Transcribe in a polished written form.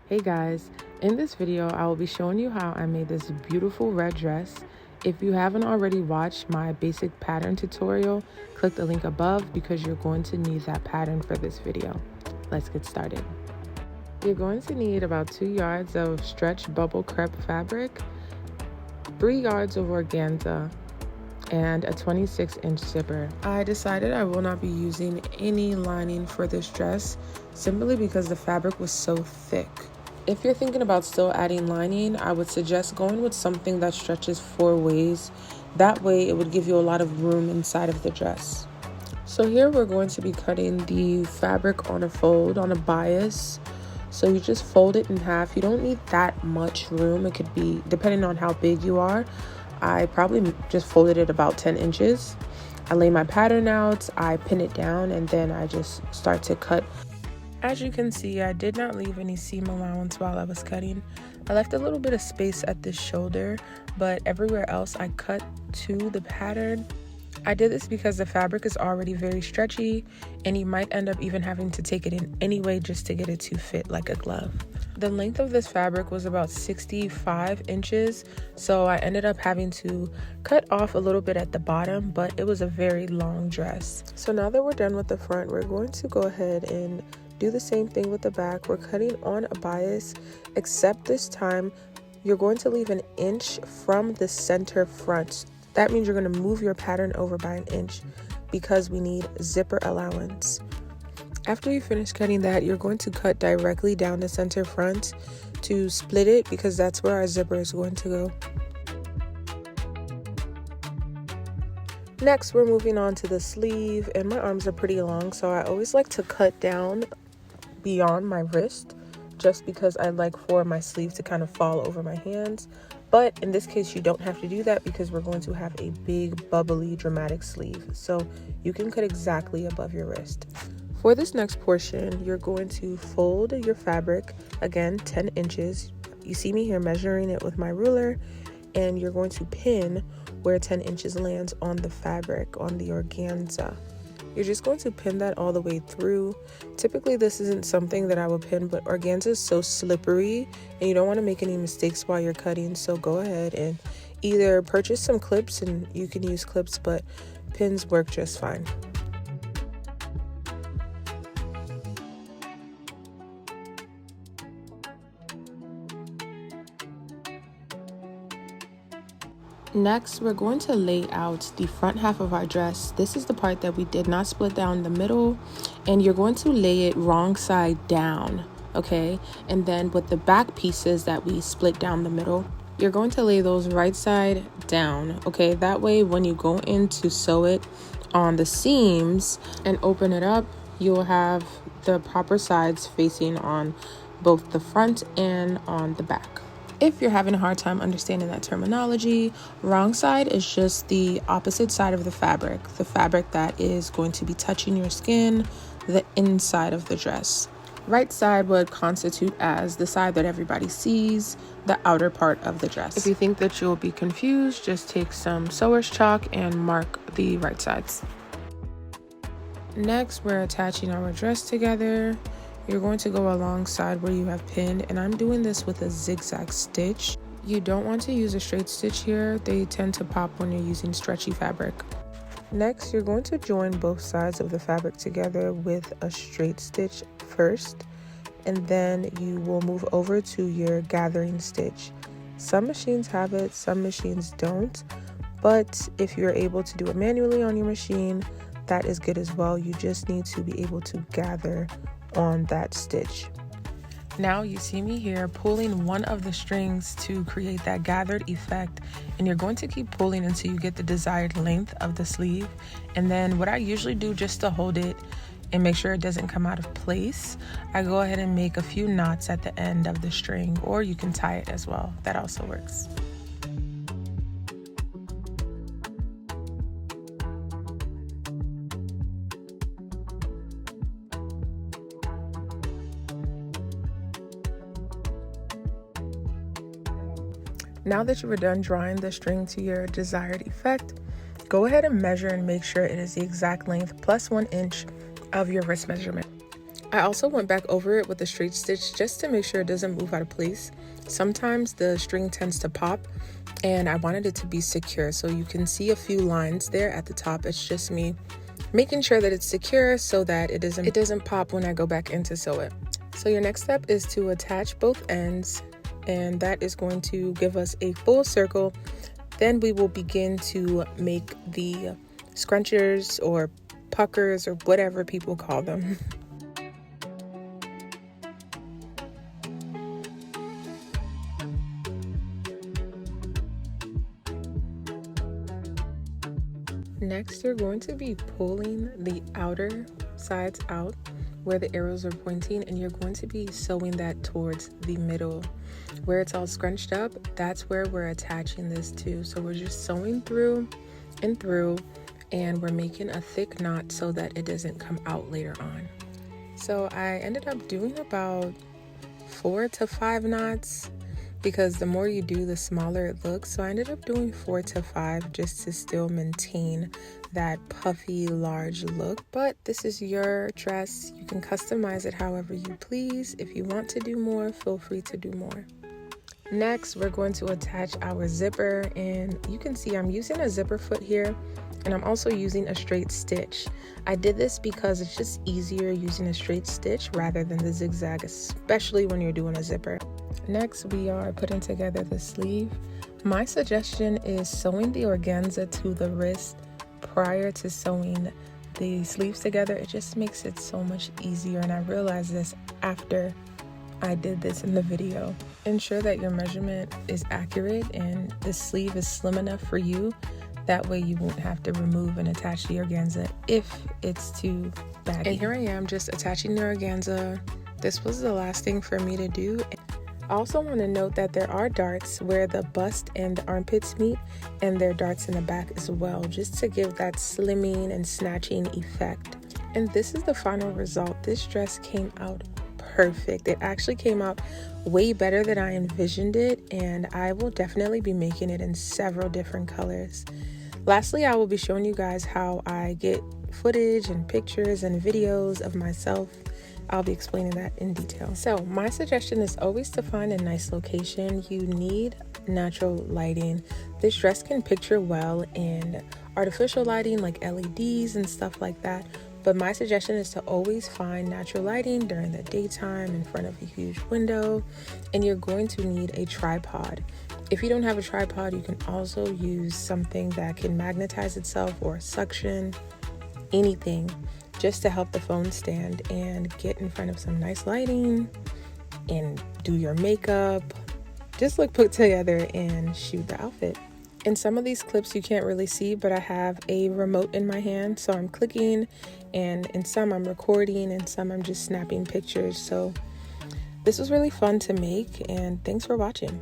Hey guys, in this video I will be showing you how I made this beautiful red dress. If you haven't already watched my basic pattern tutorial, click the link above because you're going to need that pattern for this video. Let's get started. You're going to need about 2 yards of stretch bubble crepe fabric, 3 yards of organza, and a 26-inch zipper. I decided I will not be using any lining for this dress simply because the fabric was so thick. If you're thinking about still adding lining, I would suggest going with something that stretches 4 ways. That way it would give you a lot of room inside of the dress. So here we're going to be cutting the fabric on a fold, on a bias. So you just fold it in half. You don't need that much room. It could be, depending on how big you are, I probably just folded it about 10 inches. I lay my pattern out, I pin it down, and then I just start to cut. As you can see, I did not leave any seam allowance while I was cutting. I left a little bit of space at the shoulder, but everywhere else I cut to the pattern. I did this because the fabric is already very stretchy and you might end up even having to take it in anyway just to get it to fit like a glove. The length of this fabric was about 65 inches, so I ended up having to cut off a little bit at the bottom, but it was a very long dress. So now that we're done with the front, we're going to go ahead and do the same thing with the back. We're cutting on a bias, except this time you're going to leave an inch from the center front. That means you're going to move your pattern over by an inch because we need zipper allowance. After you finish cutting that, you're going to cut directly down the center front to split it because that's where our zipper is going to go. Next, we're moving on to the sleeve, and my arms are pretty long, so I always like to cut down beyond my wrist just because I like for my sleeve to kind of fall over my hands. But in this case, you don't have to do that because we're going to have a big, bubbly, dramatic sleeve. So you can cut exactly above your wrist. For this next portion, you're going to fold your fabric, again, 10 inches. You see me here measuring it with my ruler, and you're going to pin where 10 inches lands on the fabric, on the organza. You're just going to pin that all the way through. Typically, this isn't something that I would pin, but organza is so slippery and you don't want to make any mistakes while you're cutting. So go ahead and either purchase some clips, and you can use clips, but pins work just fine. Next, we're going to lay out the front half of our dress. This is the part that we did not split down the middle, and you're going to lay it wrong side down, okay? And then with the back pieces that we split down the middle, you're going to lay those right side down, okay? That way, when you go in to sew it on the seams and open it up, you'll have the proper sides facing on both the front and on the back. If you're having a hard time understanding that terminology, wrong side is just the opposite side of the fabric that is going to be touching your skin, the inside of the dress. Right side would constitute as the side that everybody sees, the outer part of the dress. If you think that you'll be confused, just take some sewer's chalk and mark the right sides. Next, we're attaching our dress together. You're going to go alongside where you have pinned, and I'm doing this with a zigzag stitch. You don't want to use a straight stitch here. They tend to pop when you're using stretchy fabric. Next, you're going to join both sides of the fabric together with a straight stitch first, and then you will move over to your gathering stitch. Some machines have it, some machines don't, but if you're able to do it manually on your machine, that is good as well. You just need to be able to gather on that stitch. Now you see me here pulling one of the strings to create that gathered effect, and you're going to keep pulling until you get the desired length of the sleeve. And then what I usually do just to hold it and make sure it doesn't come out of place, I go ahead and make a few knots at the end of the string, or you can tie it as well. That also works. Now that you are done drawing the string to your desired effect, go ahead and measure and make sure it is the exact length plus 1 inch of your wrist measurement. I also went back over it with a straight stitch just to make sure it doesn't move out of place. Sometimes the string tends to pop, and I wanted it to be secure. So you can see a few lines there at the top. It's just me making sure that it's secure so that it doesn't pop when I go back in to sew it. So your next step is to attach both ends, and that is going to give us a full circle. Then we will begin to make the scrunchers or puckers or whatever people call them. Next, you're going to be pulling the outer sides out where the arrows are pointing, and you're going to be sewing that towards the middle. Where it's all scrunched up, that's where we're attaching this to. So we're just sewing through and through, and we're making a thick knot so that it doesn't come out later on. So I ended up doing about 4 to 5 knots, because the more you do, the smaller it looks. So I ended up doing 4 to 5 just to still maintain that puffy, large look. But this is your dress. You can customize it however you please. If you want to do more, feel free to do more. Next, we're going to attach our zipper, and you can see I'm using a zipper foot here, and I'm also using a straight stitch. I did this because it's just easier using a straight stitch rather than the zigzag, especially when you're doing a zipper. Next, we are putting together the sleeve. My suggestion is sewing the organza to the wrist prior to sewing the sleeves together. It just makes it so much easier, and I realized this after I did this in the video. Ensure that your measurement is accurate and the sleeve is slim enough for you. That way you won't have to remove and attach the organza if it's too baggy. And here I am just attaching the organza. This was the last thing for me to do. I also want to note that there are darts where the bust and the armpits meet, and there are darts in the back as well, just to give that slimming and snatching effect. And this is the final result. This dress came out perfect. It actually came out way better than I envisioned it, and I will definitely be making it in several different colors. Lastly, I will be showing you guys how I get footage and pictures and videos of myself. I'll be explaining that in detail. So my suggestion is always to find a nice location. You need natural lighting. This dress can picture well in artificial lighting like LEDs and stuff like that. But my suggestion is to always find natural lighting during the daytime in front of a huge window. And you're going to need a tripod. If you don't have a tripod, you can also use something that can magnetize itself or suction, anything, just to help the phone stand and get in front of some nice lighting and do your makeup. Just look put together and shoot the outfit. In some of these clips you can't really see, but I have a remote in my hand, so I'm clicking, and in some I'm recording, and some I'm just snapping pictures. So this was really fun to make, and thanks for watching.